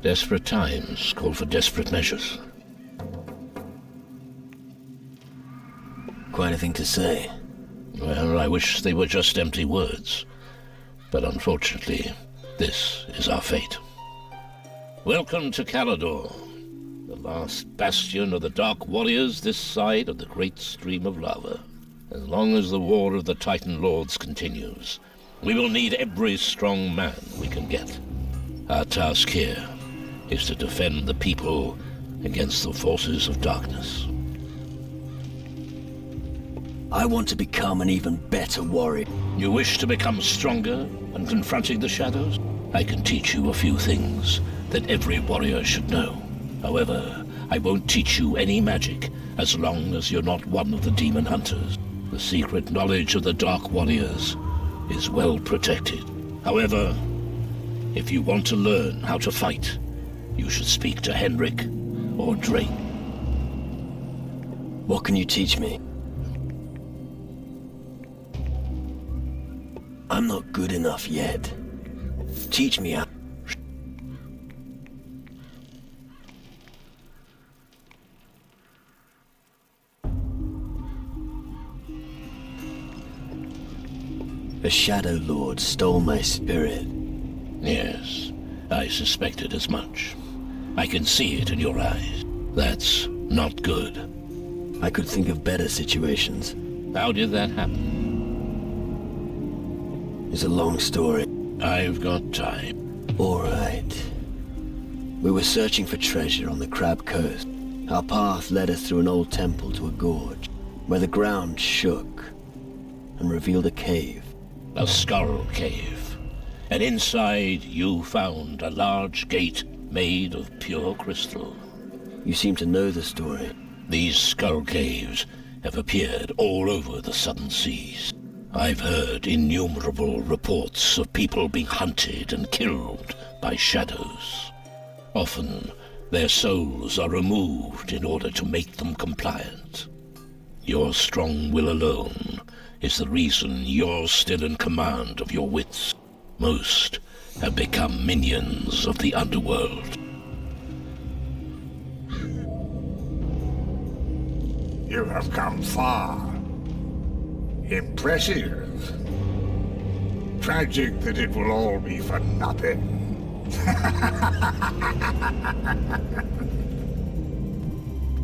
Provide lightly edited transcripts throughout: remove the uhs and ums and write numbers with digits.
Desperate times call for desperate measures. Quite a thing to say. Well, I wish they were just empty words. But unfortunately, this is our fate. Welcome to Calador, the last bastion of the Dark Warriors this side of the great stream of lava. As long as the war of the Titan Lords continues, we will need every strong man we can get. Our task here is to defend the people against the forces of darkness. I want to become an even better warrior. You wish to become stronger when confronting the shadows? I can teach you a few things that every warrior should know. However, I won't teach you any magic as long as you're not one of the demon hunters. The secret knowledge of the Dark Warriors is well protected. However, if you want to learn how to fight, you should speak to Henrik or Drake. What can you teach me? I'm not good enough yet. Teach me how. A Shadow Lord stole my spirit. Yes, I suspected as much. I can see it in your eyes. That's not good. I could think of better situations. How did that happen? It's a long story. I've got time. All right. We were searching for treasure on the Crab Coast. Our path led us through an old temple to a gorge, where the ground shook and revealed a cave. A skull cave. And inside you found a large gate made of pure crystal. You seem to know the story. These skull caves have appeared all over the southern seas. I've heard innumerable reports of people being hunted and killed by shadows. Often, their souls are removed in order to make them compliant. Your strong will alone is the reason you're still in command of your wits. Most have become minions of the underworld. You have come far. Impressive. Tragic that it will all be for nothing.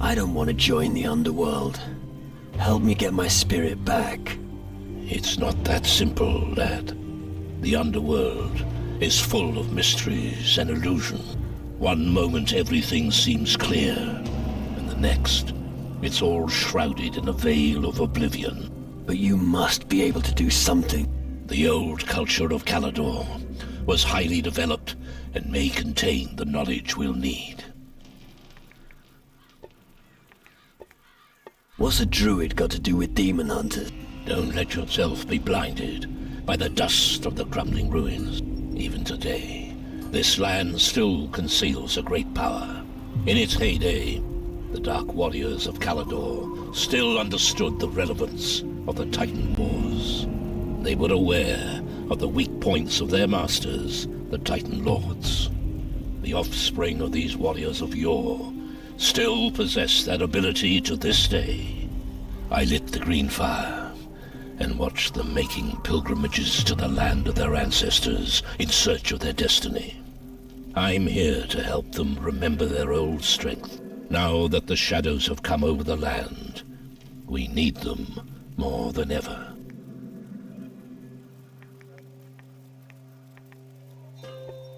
I don't want to join the underworld. Help me get my spirit back. It's not that simple, lad. The underworld is full of mysteries and illusion. One moment everything seems clear, and the next, it's all shrouded in a veil of oblivion. But you must be able to do something. The old culture of Calador was highly developed and may contain the knowledge we'll need. What's a druid got to do with demon hunters? Don't let yourself be blinded by the dust of the crumbling ruins. Even today, this land still conceals a great power. In its heyday, the Dark Warriors of Calador still understood the relevance of the Titan Wars. They were aware of the weak points of their masters, the Titan Lords. The offspring of these warriors of yore still possess that ability to this day. I lit the green fire and watched them making pilgrimages to the land of their ancestors in search of their destiny. I'm here to help them remember their old strength. Now that the shadows have come over the land, we need them more than ever.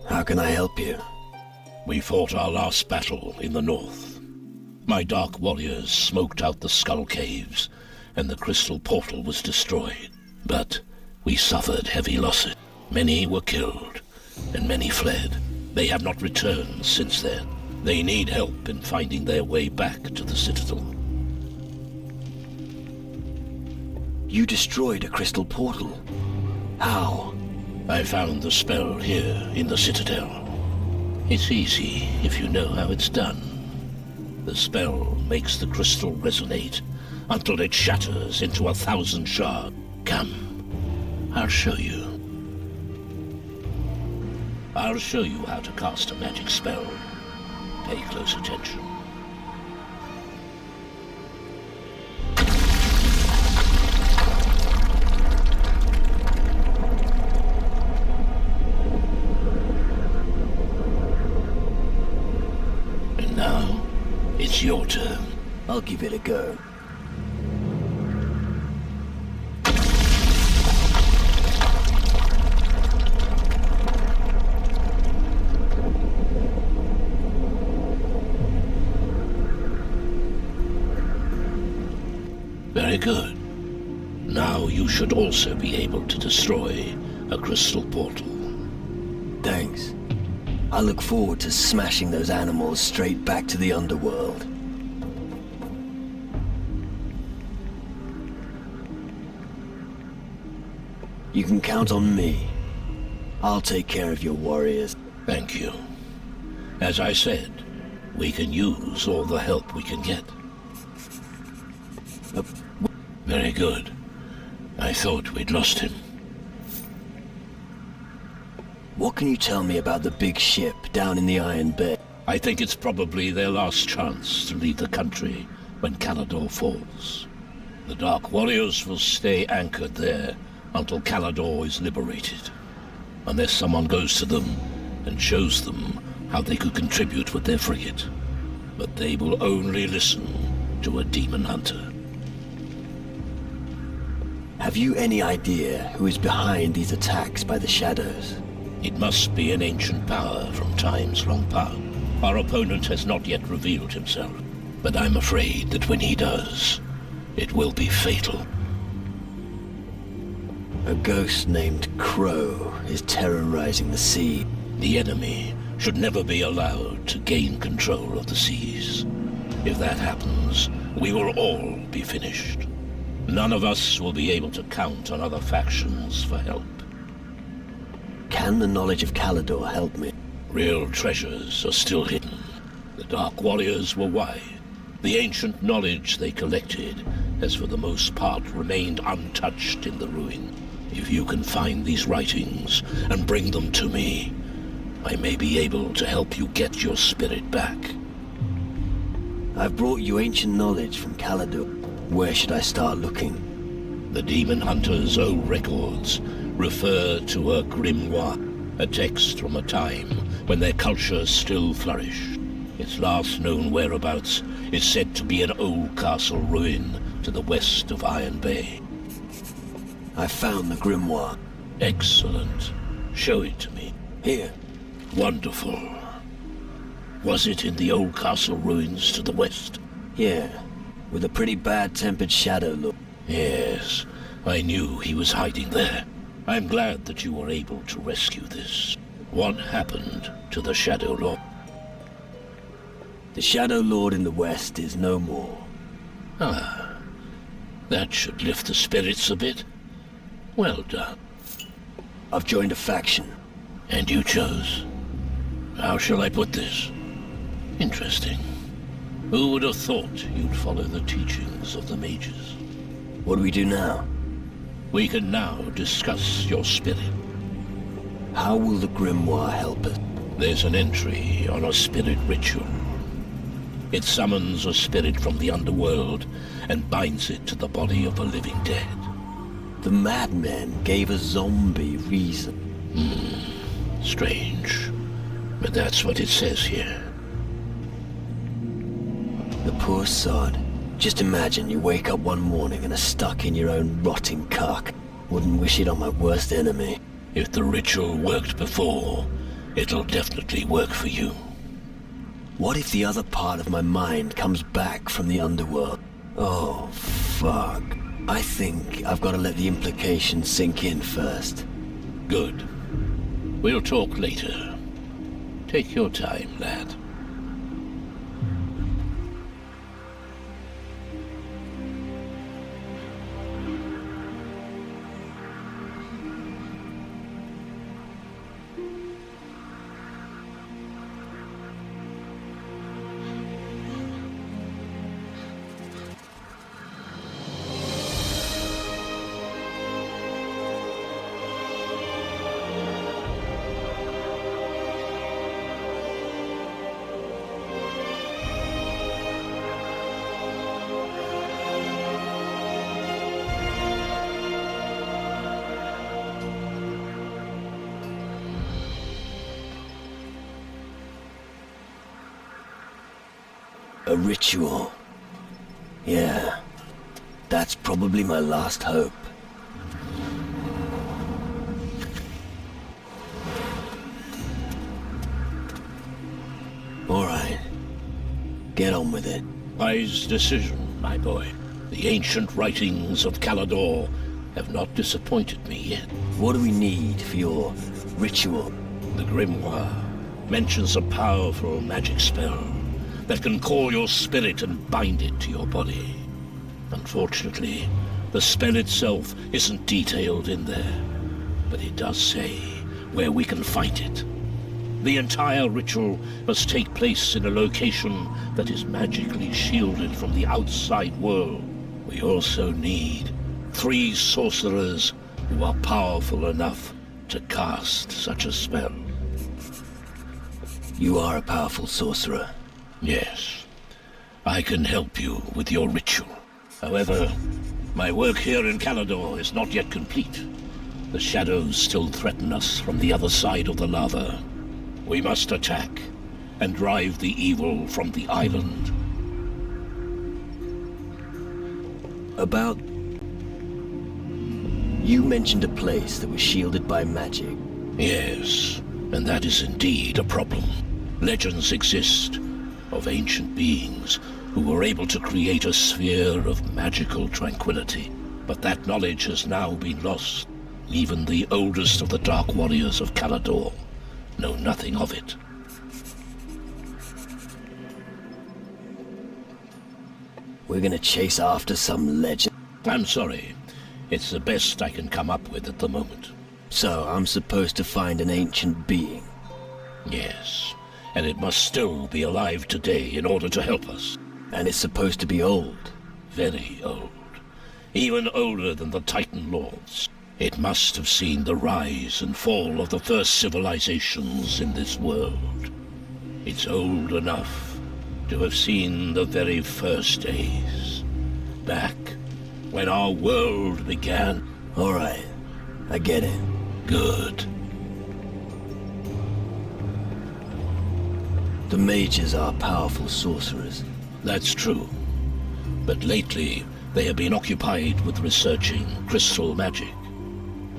How can I help you? We fought our last battle in the north. My dark warriors smoked out the skull caves, and the crystal portal was destroyed. But we suffered heavy losses. Many were killed, and many fled. They have not returned since then. They need help in finding their way back to the Citadel. You destroyed a crystal portal. How? I found the spell here in the Citadel. It's easy if you know how it's done. The spell makes the crystal resonate until it shatters into 1,000 shards. Come, I'll show you. I'll show you how to cast a magic spell. Pay close attention. And now, it's your turn. I'll give it a go. Very good. Now you should also be able to destroy a crystal portal. Thanks. I look forward to smashing those animals straight back to the underworld. You can count on me. I'll take care of your warriors. Thank you. As I said, we can use all the help we can get. Very good. I thought we'd lost him. What can you tell me about the big ship down in the Iron Bay? I think it's probably their last chance to leave the country when Calador falls. The Dark Warriors will stay anchored there until Calador is liberated. Unless someone goes to them and shows them how they could contribute with their frigate. But they will only listen to a demon hunter. Have you any idea who is behind these attacks by the shadows? It must be an ancient power from times long past. Our opponent has not yet revealed himself, but I'm afraid that when he does, it will be fatal. A ghost named Crow is terrorizing the sea. The enemy should never be allowed to gain control of the seas. If that happens, we will all be finished. None of us will be able to count on other factions for help. Can the knowledge of Calador help me? Real treasures are still hidden. The Dark Warriors were wise. The ancient knowledge they collected has for the most part remained untouched in the ruin. If you can find these writings and bring them to me, I may be able to help you get your spirit back. I've brought you ancient knowledge from Calador. Where should I start looking? The Demon Hunter's old records refer to a grimoire, a text from a time when their culture still flourished. Its last known whereabouts is said to be an old castle ruin to the west of Iron Bay. I found the grimoire. Excellent. Show it to me. Here. Wonderful. Was it in the old castle ruins to the west? Yeah, with a pretty bad-tempered shadow look. Yes, I knew he was hiding there. I'm glad that you were able to rescue this. What happened to the Shadow Lord? The Shadow Lord in the west is no more. Ah, that should lift the spirits a bit. Well done. I've joined a faction. And you chose? How shall I put this? Interesting. Who would have thought you'd follow the teachings of the mages? What do we do now? We can now discuss your spirit. How will the grimoire help us? There's an entry on a spirit ritual. It summons a spirit from the underworld and binds it to the body of a living dead. The madmen gave a zombie reason. Strange. But that's what it says here. The poor sod. Just imagine you wake up one morning and are stuck in your own rotting cock. Wouldn't wish it on my worst enemy. If the ritual worked before, it'll definitely work for you. What if the other part of my mind comes back from the underworld? Oh, fuck. I think I've got to let the implications sink in first. Good. We'll talk later. Take your time, lad. A ritual. Yeah. That's probably my last hope. Alright. Get on with it. Wise decision, my boy. The ancient writings of Calador have not disappointed me yet. What do we need for your ritual? The grimoire mentions a powerful magic spell that can call your spirit and bind it to your body. Unfortunately, the spell itself isn't detailed in there, but it does say where we can find it. The entire ritual must take place in a location that is magically shielded from the outside world. We also need 3 sorcerers who are powerful enough to cast such a spell. You are a powerful sorcerer. Yes, I can help you with your ritual. However, my work here in Calador is not yet complete. The shadows still threaten us from the other side of the lava. We must attack and drive the evil from the island. About... You mentioned a place that was shielded by magic. Yes, and that is indeed a problem. Legends exist of ancient beings who were able to create a sphere of magical tranquility. But that knowledge has now been lost. Even the oldest of the Dark Warriors of Calador know nothing of it. We're gonna chase after some legend. I'm sorry. It's the best I can come up with at the moment. So, I'm supposed to find an ancient being. Yes, and it must still be alive today in order to help us. And it's supposed to be old. Very old. Even older than the Titan Lords. It must have seen the rise and fall of the first civilizations in this world. It's old enough to have seen the very first days. Back when our world began. Alright, I get it. Good. The mages are powerful sorcerers. That's true. But lately, they have been occupied with researching crystal magic.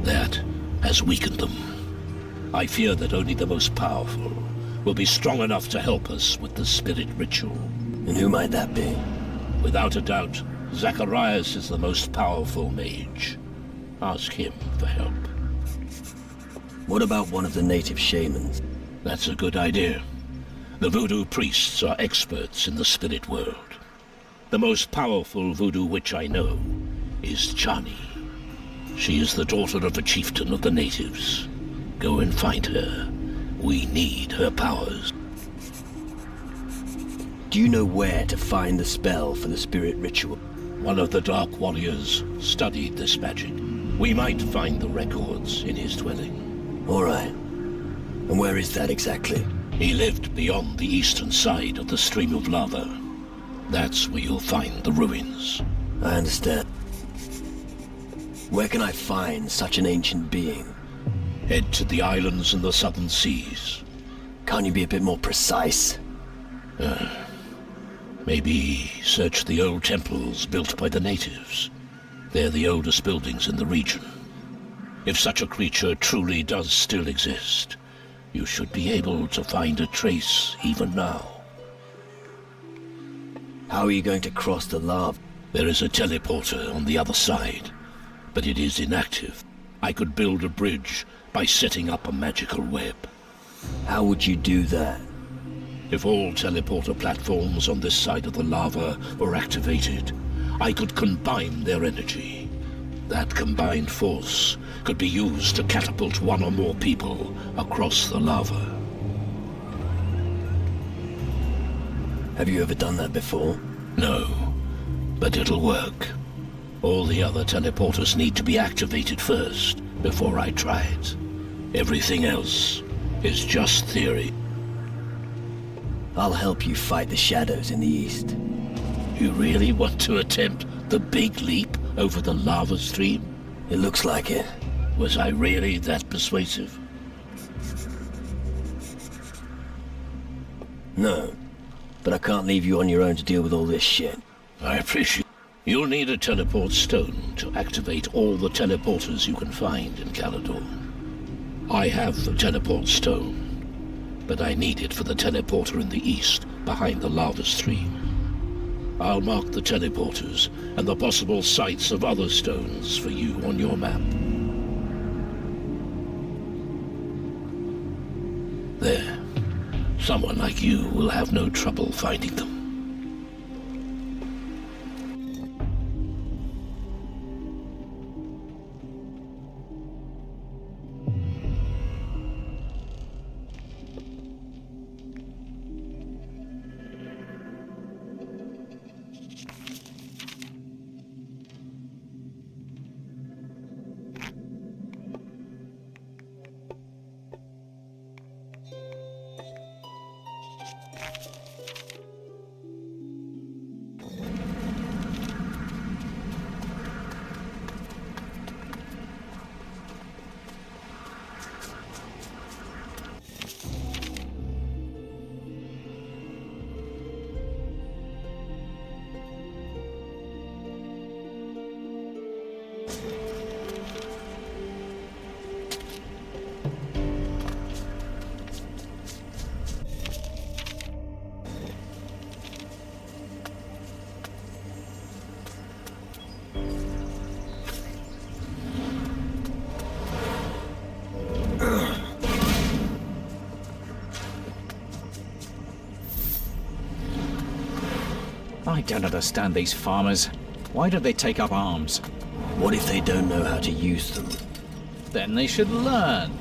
That has weakened them. I fear that only the most powerful will be strong enough to help us with the spirit ritual. And who might that be? Without a doubt, Zacharias is the most powerful mage. Ask him for help. What about one of the native shamans? That's a good idea. The voodoo priests are experts in the spirit world. The most powerful voodoo witch I know is Chani. She is the daughter of a chieftain of the natives. Go and find her. We need her powers. Do you know where to find the spell for the spirit ritual? One of the Dark Warriors studied this magic. We might find the records in his dwelling. Alright. And where is that exactly? He lived beyond the eastern side of the stream of lava. That's where you'll find the ruins. I understand. Where can I find such an ancient being? Head to the islands in the southern seas. Can't you be a bit more precise? Maybe search the old temples built by the natives. They're the oldest buildings in the region. If such a creature truly does still exist, you should be able to find a trace even now. How are you going to cross the lava? There is a teleporter on the other side, but it is inactive. I could build a bridge by setting up a magical web. How would you do that? If all teleporter platforms on this side of the lava were activated, I could combine their energy. That combined force could be used to catapult one or more people across the lava. Have you ever done that before? No, but it'll work. All the other teleporters need to be activated first, before I try it. Everything else is just theory. I'll help you fight the shadows in the east. You really want to attempt the big leap over the lava stream? It looks like it. Was I really that persuasive? No, but I can't leave you on your own to deal with all this shit. I appreciate. You'll need a teleport stone to activate all the teleporters you can find in Caledon. I have the teleport stone, but I need it for the teleporter in the east, behind the lava stream. I'll mark the teleporters and the possible sites of other stones for you on your map. There. Someone like you will have no trouble finding them. I don't understand these farmers. Why don't they take up arms? What if they don't know how to use them? Then they should learn.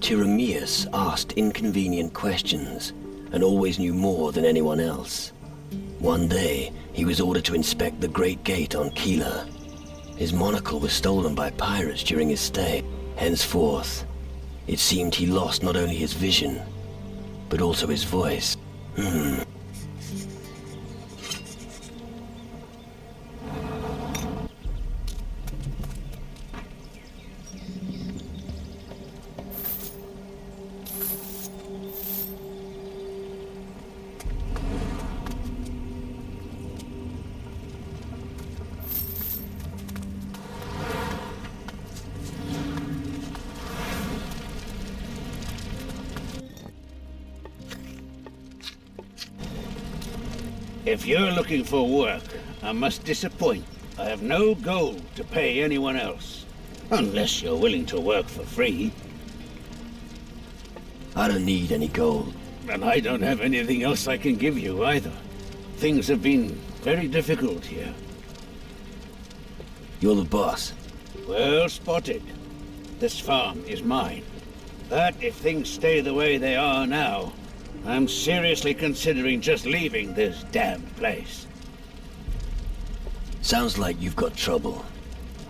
Tyramius asked inconvenient questions and always knew more than anyone else. One day, he was ordered to inspect the Great Gate on Keeler. His monocle was stolen by pirates during his stay. Henceforth, it seemed he lost not only his vision, but also his voice. If you're looking for work, I must disappoint. I have no gold to pay anyone else. Unless you're willing to work for free. I don't need any gold. And I don't have anything else I can give you either. Things have been very difficult here. You're the boss. Well spotted. This farm is mine. But if things stay the way they are now, I'm seriously considering just leaving this damned place. Sounds like you've got trouble.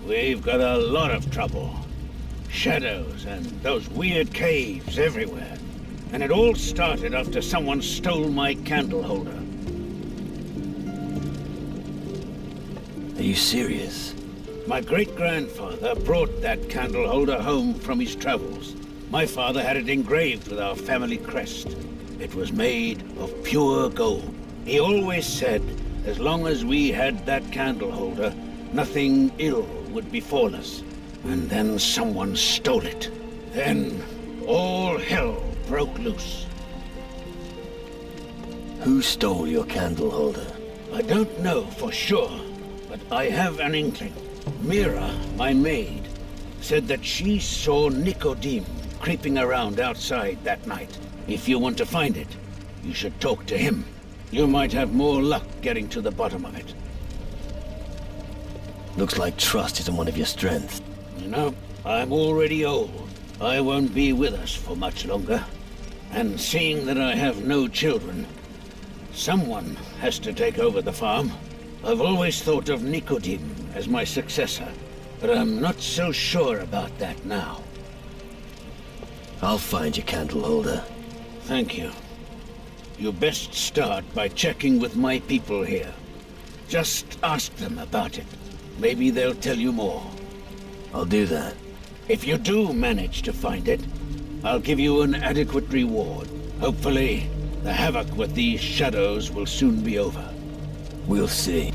We've got a lot of trouble. Shadows and those weird caves everywhere. And it all started after someone stole my candle holder. Are you serious? My great-grandfather brought that candle holder home from his travels. My father had it engraved with our family crest. It was made of pure gold. He always said, as long as we had that candle holder, nothing ill would befall us. And then someone stole it. Then all hell broke loose. Who stole your candle holder? I don't know for sure, but I have an inkling. Mira, my maid, said that she saw Nicodeme creeping around outside that night. If you want to find it, you should talk to him. You might have more luck getting to the bottom of it. Looks like trust isn't one of your strengths. You know, I'm already old. I won't be with us for much longer. And seeing that I have no children, someone has to take over the farm. I've always thought of Nicodeme as my successor, but I'm not so sure about that now. I'll find your candle holder. Thank you. You best start by checking with my people here. Just ask them about it. Maybe they'll tell you more. I'll do that. If you do manage to find it, I'll give you an adequate reward. Hopefully, the havoc with these shadows will soon be over. We'll see.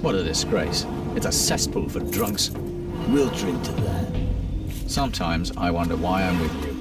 What a disgrace. It's a cesspool for drunks. We'll drink to that. Sometimes I wonder why I'm with you.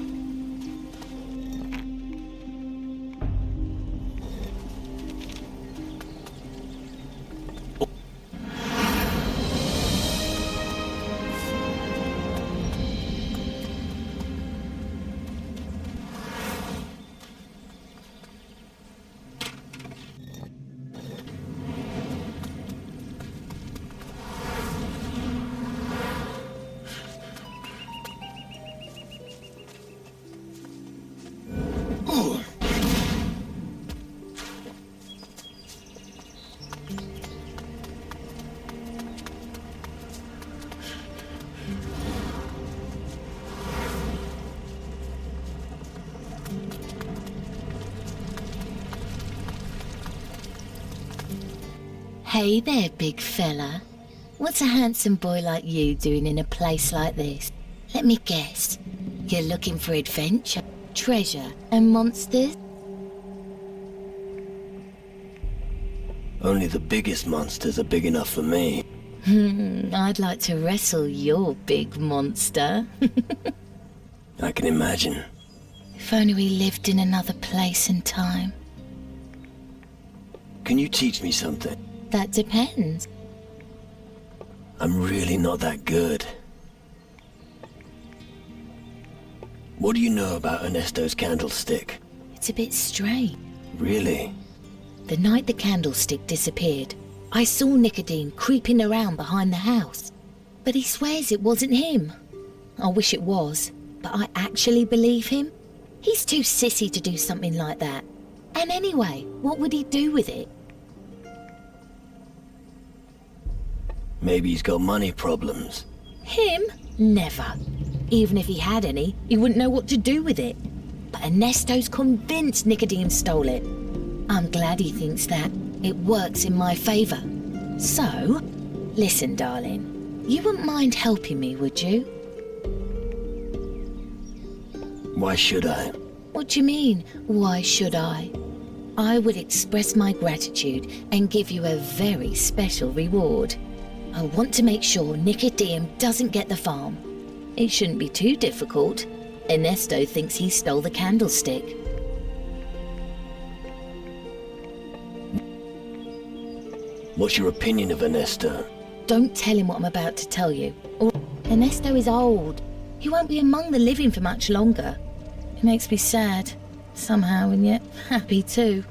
Hey there, big fella. What's a handsome boy like you doing in a place like this? Let me guess. You're looking for adventure, treasure, and monsters? Only the biggest monsters are big enough for me. I'd like to wrestle your big monster. I can imagine. If only we lived in another place and time. Can you teach me something? That depends. I'm really not that good. What do you know about Ernesto's candlestick? It's a bit strange. Really? The night the candlestick disappeared, I saw Nicodeme creeping around behind the house. But he swears it wasn't him. I wish it was, but I actually believe him. He's too sissy to do something like that. And anyway, what would he do with it? Maybe he's got money problems. Him? Never. Even if he had any, he wouldn't know what to do with it. But Ernesto's convinced Nicodeme stole it. I'm glad he thinks that. It works in my favor. So, listen, darling. You wouldn't mind helping me, would you? Why should I? What do you mean, why should I? I would express my gratitude and give you a very special reward. I want to make sure Nicodeme doesn't get the farm. It shouldn't be too difficult. Ernesto thinks he stole the candlestick. What's your opinion of Ernesto? Don't tell him what I'm about to tell you. Or Ernesto is old. He won't be among the living for much longer. It makes me sad, somehow, and yet happy too.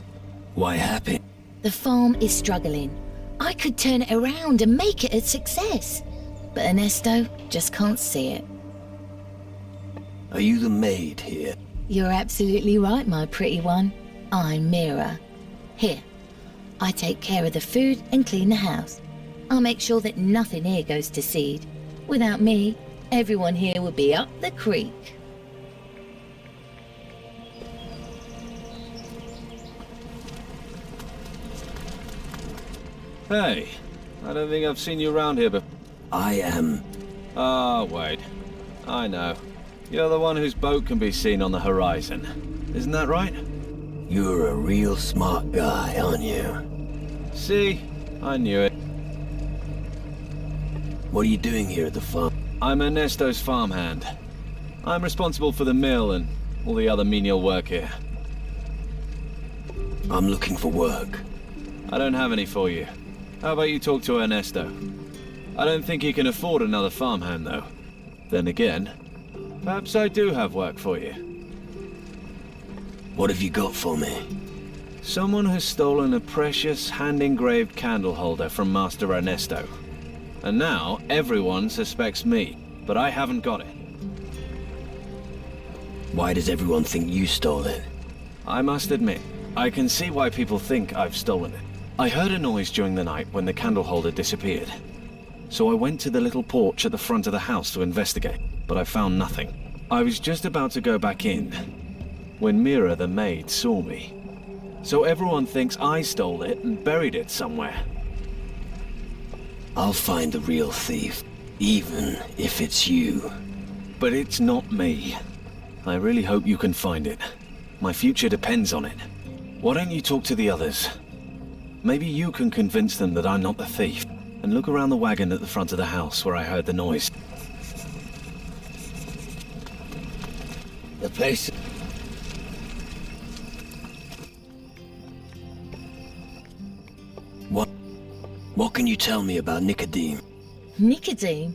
Why happy? The farm is struggling. I could turn it around and make it a success. But Ernesto just can't see it. Are you the maid here? You're absolutely right, my pretty one. I'm Mira. Here, I take care of the food and clean the house. I'll make sure that nothing here goes to seed. Without me, everyone here would be up the creek. Hey, I don't think I've seen you around here, but... I am... Oh, wait. I know. You're the one whose boat can be seen on the horizon. Isn't that right? You're a real smart guy, aren't you? See? I knew it. What are you doing here at the farm? I'm Ernesto's farmhand. I'm responsible for the mill and all the other menial work here. I'm looking for work. I don't have any for you. How about you talk to Ernesto? I don't think he can afford another farmhand, though. Then again, perhaps I do have work for you. What have you got for me? Someone has stolen a precious hand-engraved candle holder from Master Ernesto. And now, everyone suspects me, but I haven't got it. Why does everyone think you stole it? I must admit, I can see why people think I've stolen it. I heard a noise during the night when the candle holder disappeared. So I went to the little porch at the front of the house to investigate, but I found nothing. I was just about to go back in, when Mira the maid saw me. So everyone thinks I stole it and buried it somewhere. I'll find the real thief, even if it's you. But it's not me. I really hope you can find it. My future depends on it. Why don't you talk to the others? Maybe you can convince them that I'm not the thief, and look around the wagon at the front of the house where I heard the noise. The place... What can you tell me about Nicodeme? Nicodeme?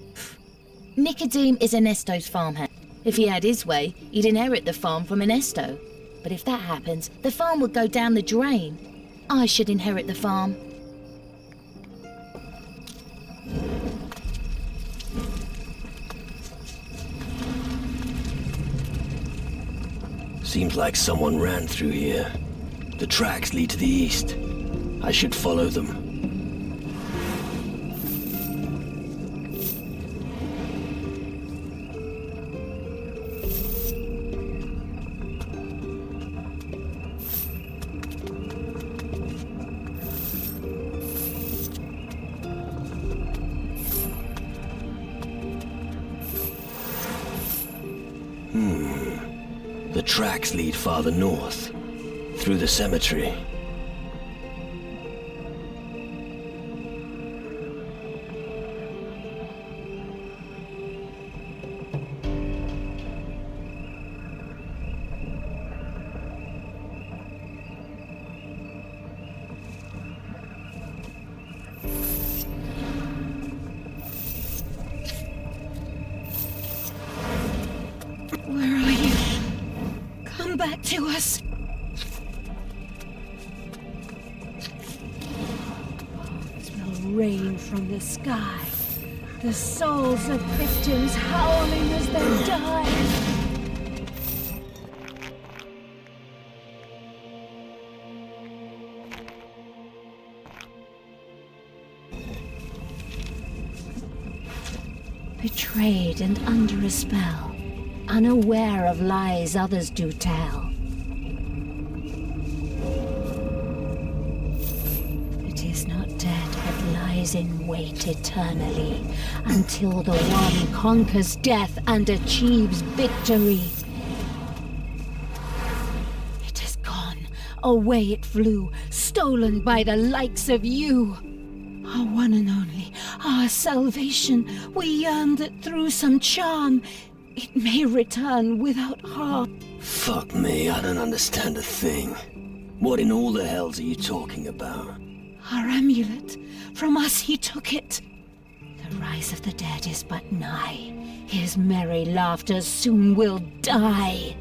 Nicodeme is Ernesto's farmhand. If he had his way, he'd inherit the farm from Ernesto. But if that happens, the farm would go down the drain. I should inherit the farm. Seems like someone ran through here. The tracks lead to the east. I should follow them. The tracks lead farther north, through the cemetery. Where are you? Come back to us. It will rain from the sky. The souls of victims howling as they die. Betrayed and under a spell, unaware of lies others do tell. It is not dead, but lies in wait eternally, until the one conquers death and achieves victory. It is gone, away it flew, stolen by the likes of you. Our one and only, our salvation, we yearn that through some charm, it may return without harm. Fuck me, I don't understand a thing. What in all the hells are you talking about? Our amulet, from us he took it. The rise of the dead is but nigh. His merry laughter soon will die.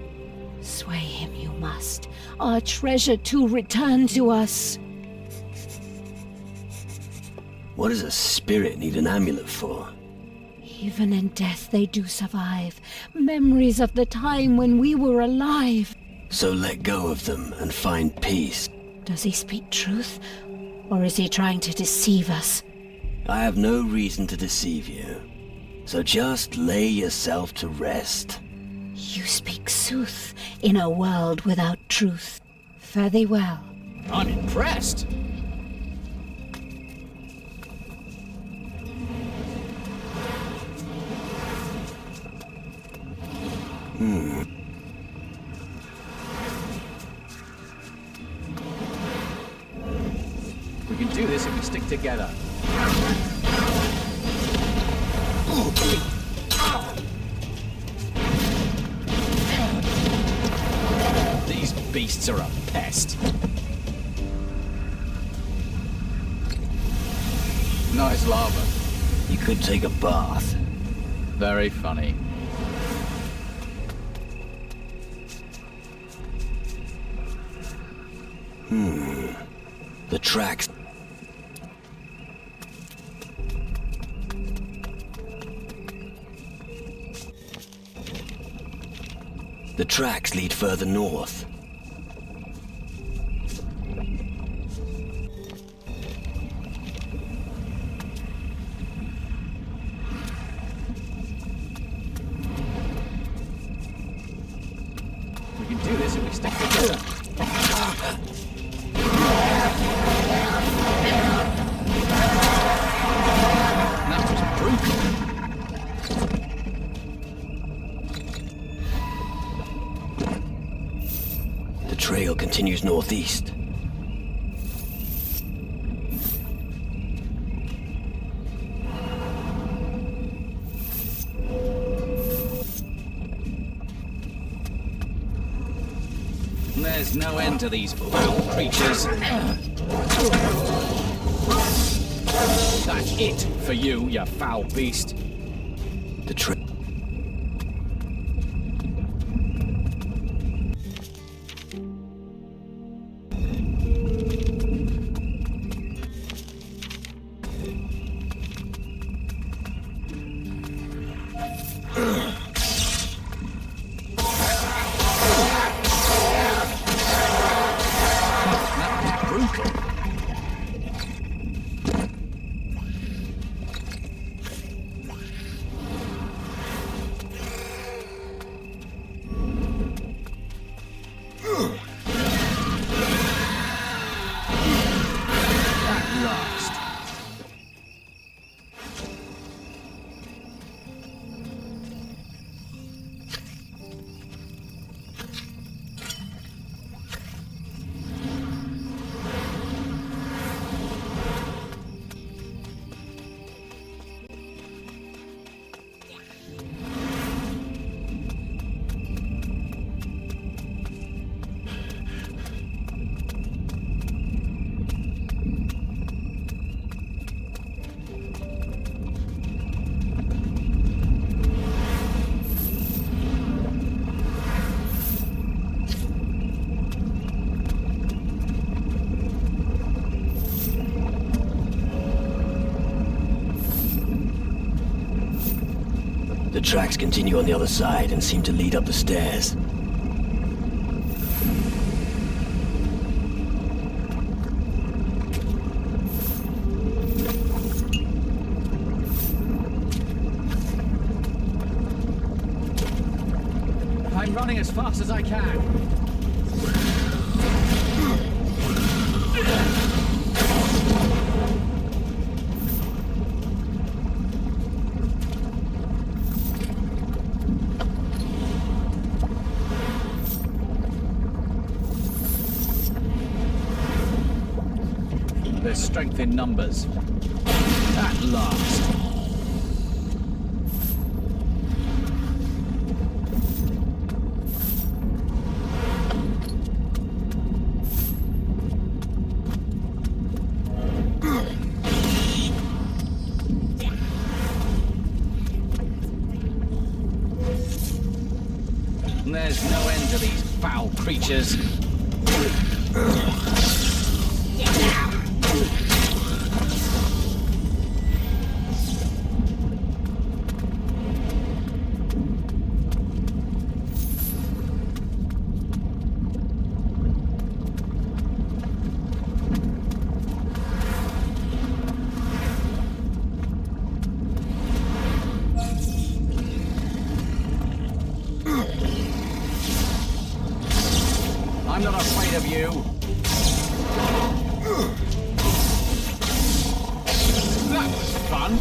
Sway him you must, our treasure to return to us. What does a spirit need an amulet for? Even in death they do survive. Memories of the time when we were alive. So let go of them and find peace. Does he speak truth? Or is he trying to deceive us? I have no reason to deceive you. So just lay yourself to rest. You speak sooth in a world without truth. Fare thee well. I'm impressed. We can do this if we stick together. These beasts are a pest. Nice lava. You could take a bath. Very funny. The tracks. The tracks lead further north. We can do this if we stick together. That was brutal. The trail continues northeast. There's no end to these foul creatures. That's it for you, you foul beast. The trail. That was brutal. At last. The tracks continue on the other side and seem to lead up the stairs. I'm running as fast as I can. There's strength in numbers. At last. There's no end to these foul creatures. afraid of you. That was fun.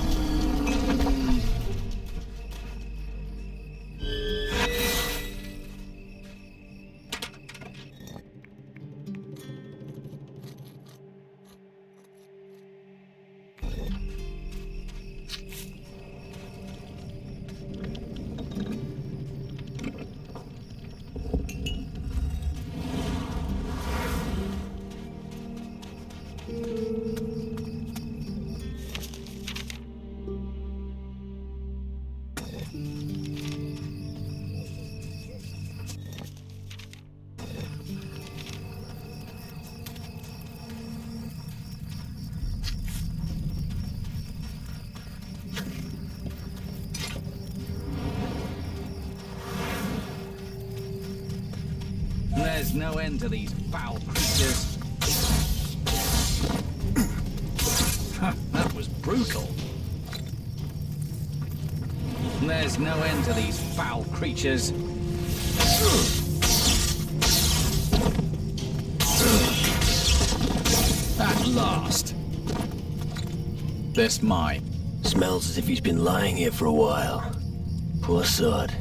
There's no end to these foul creatures. That was brutal. There's no end to these foul creatures. At last. This mine. Smells as if he's been lying here for a while. Poor sod.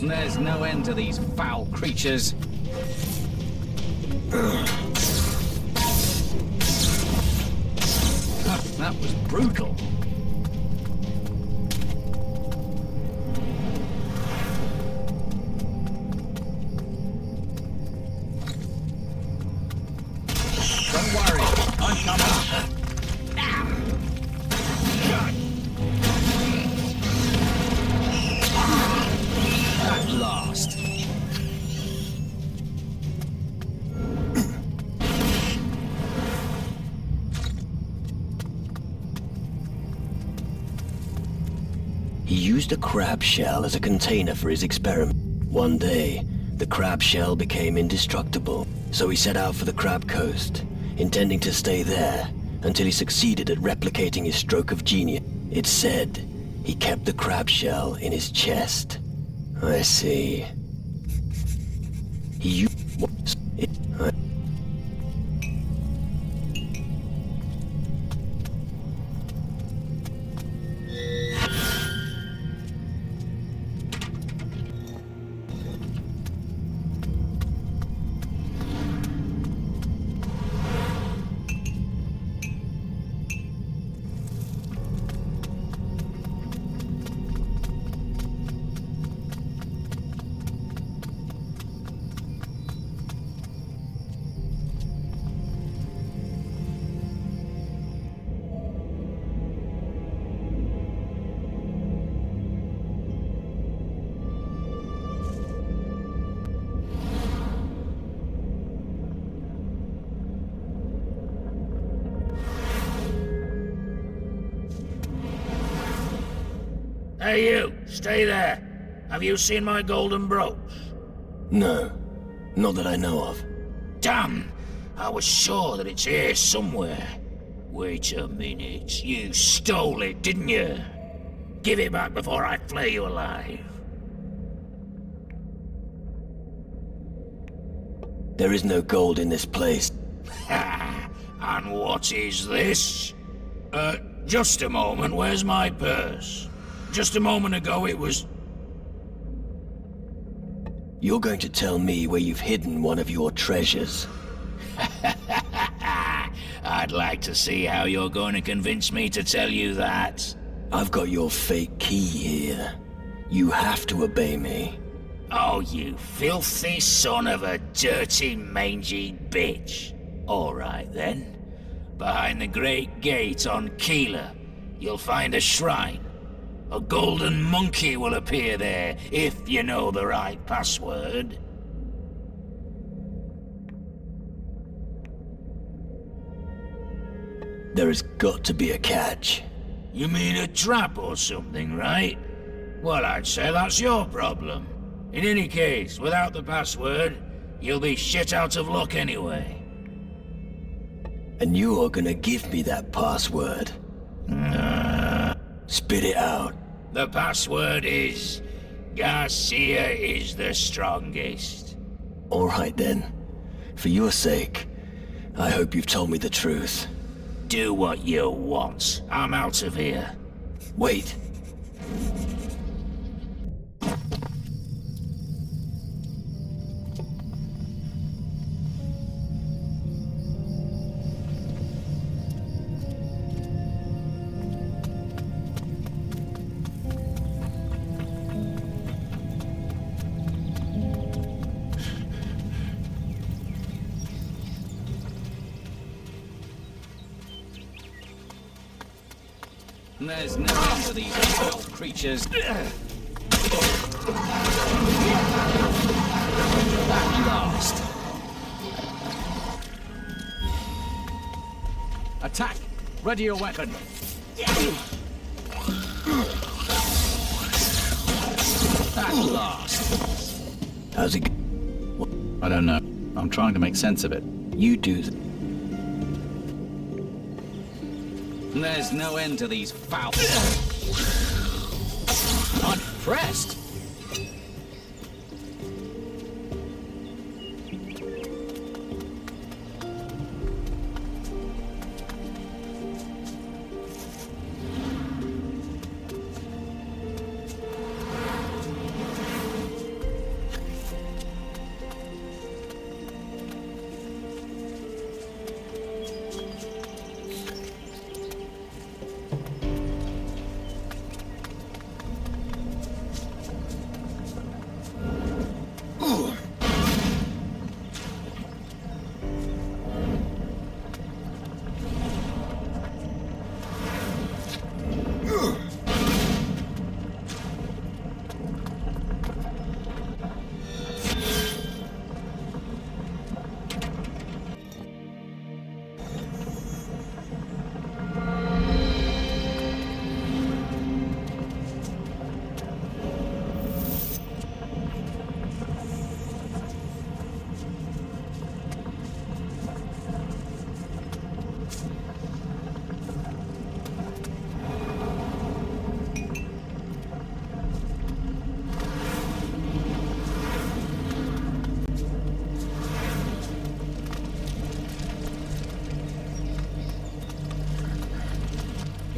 There's no end to these foul creatures. That was brutal. Don't worry, I'm coming. At last. He used a crab shell as a container for his experiment. One day, the crab shell became indestructible, so he set out for the Crab Coast, intending to stay there until he succeeded at replicating his stroke of genius. It's said he kept the crab shell in his chest. I see. He used it. Hey you, stay there. Have you seen my golden brooch? No, not that I know of. Damn! I was sure that it's here somewhere. Wait a minute. You stole it, didn't you? Give it back before I flay you alive. There is no gold in this place. Ha! And what is this? Just a moment. Where's my purse? Just a moment ago it was... You're going to tell me where you've hidden one of your treasures. I'd like to see how you're going to convince me to tell you that. I've got your fake key here. You have to obey me. Oh, you filthy son of a dirty, mangy bitch. All right, then. Behind the Great Gate on Keeler. you'll find a shrine. A golden monkey will appear there, if you know the right password. There has got to be a catch. You mean a trap or something, right? Well, I'd say that's your problem. In any case, without the password, you'll be shit out of luck anyway. And you're gonna give me that password. Spit it out. The password is... Garcia is the strongest. All right then. For your sake, I hope you've told me the truth. Do what you want. I'm out of here. Wait. There's no end to these foul creatures. At last. Attack! Ready your weapon. At last. How's it I don't know. I'm trying to make sense of it. You do that. There's no end to these foul... Unpressed?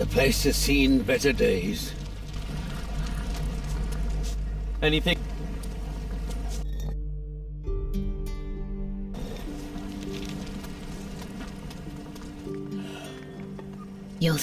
The place has seen better days. Anything? You'll...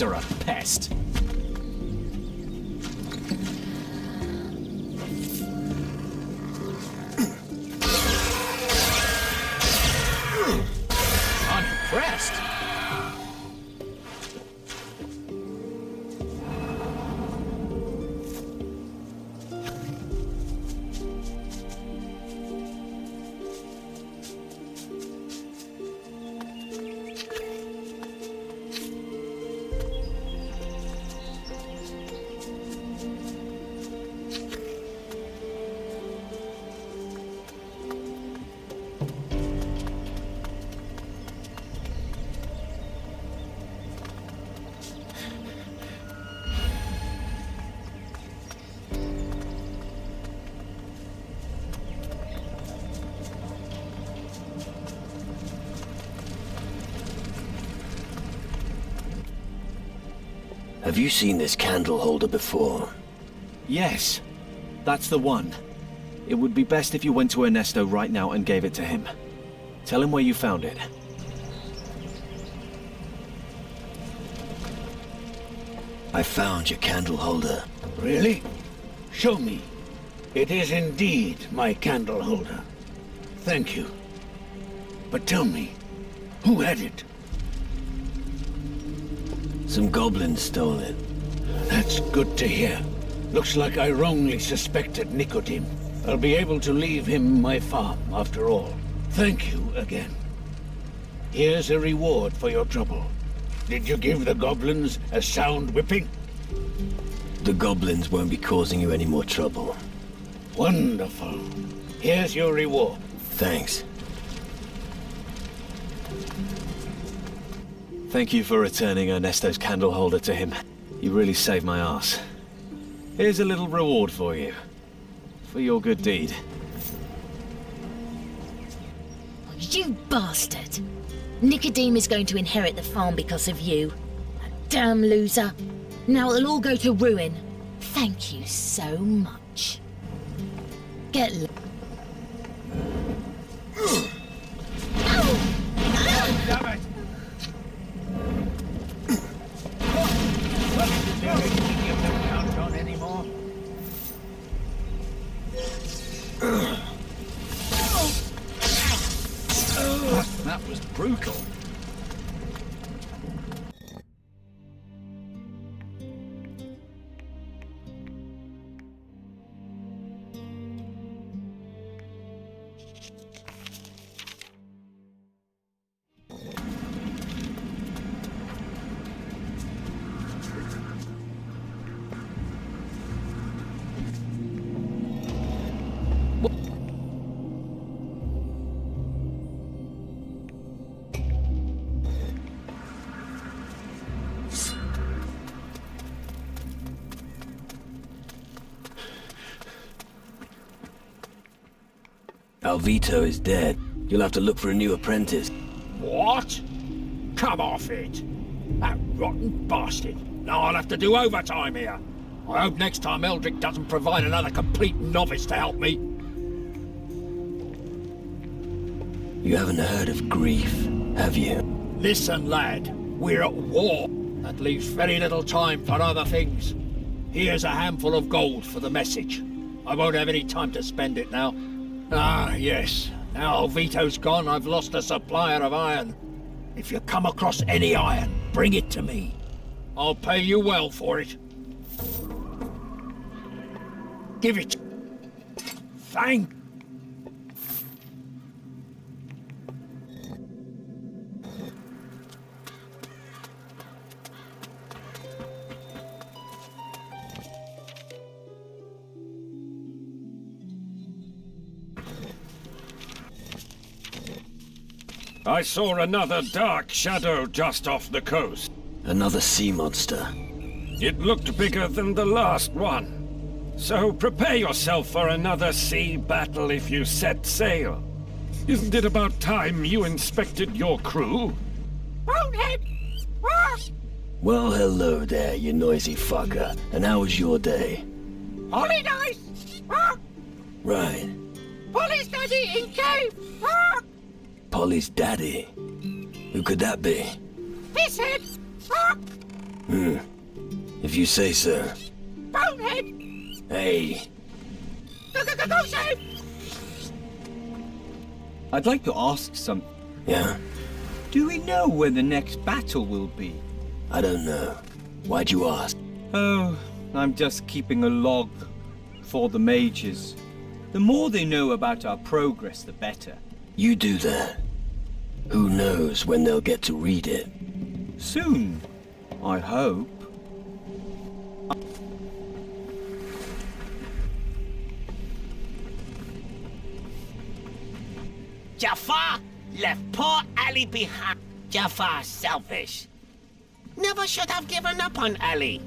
are a pest. I'm impressed. Have you seen this candle holder before? Yes, that's the one. It would be best if you went to Ernesto right now and gave it to him. Tell him where you found it. I found your candle holder. Really? Show me. It is indeed my candle holder. Thank you. But tell me, who had it? Some goblins stole it. That's good to hear. Looks like I wrongly suspected Nicodeme. I'll be able to leave him my farm, after all. Thank you again. Here's a reward for your trouble. Did you give the goblins a sound whipping? The goblins won't be causing you any more trouble. Wonderful. Here's your reward. Thanks. Thank you for returning Ernesto's candle holder to him. You really saved my ass. Here's a little reward for you. For your good deed. You bastard! Nicodeme is going to inherit the farm because of you. That damn loser. Now it'll all go to ruin. Thank you so much. Get Damn it! You don't count on anymore. That was brutal. Alvito is dead. You'll have to look for a new apprentice. What? Come off it. That rotten bastard. Now I'll have to do overtime here. I hope next time Eldric doesn't provide another complete novice to help me. You haven't heard of grief, have you? Listen, lad. We're at war. That leaves very little time for other things. Here's a handful of gold for the message. I won't have any time to spend it now. Ah, yes. Now Vito's gone, I've lost a supplier of iron. If you come across any iron, bring it to me. I'll pay you well for it. Give it. Thank. I saw another dark shadow just off the coast. Another sea monster. It looked bigger than the last one. So prepare yourself for another sea battle if you set sail. Isn't it about time you inspected your crew? Bonehead! Well, hello there, you noisy fucker. And how was your day? Holidays! Right. Polly's daddy in cave! Polly's daddy? Who could that be? He said, If you say so. Bonehead! Hey, Go save! I'd like to ask something. yeah? Do we know when the next battle will be? I don't know. Why'd you ask? Oh, I'm just keeping a log for the mages. The more they know about our progress, the better. You do that. Who knows when they'll get to read it? Soon, I hope. Jafar left poor Ali behind. Jafar's selfish. Never should have given up on Ali.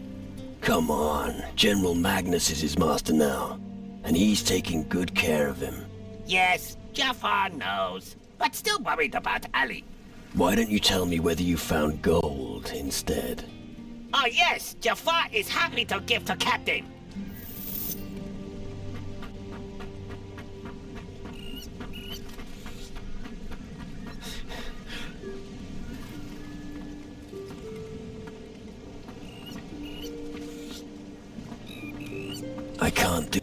Come on. General Magnus is his master now. And he's taking good care of him. Yes, Jafar knows, but still worried about Ali. Why don't you tell me whether you found gold instead? Oh yes, Jafar is happy to give to Captain. I can't do...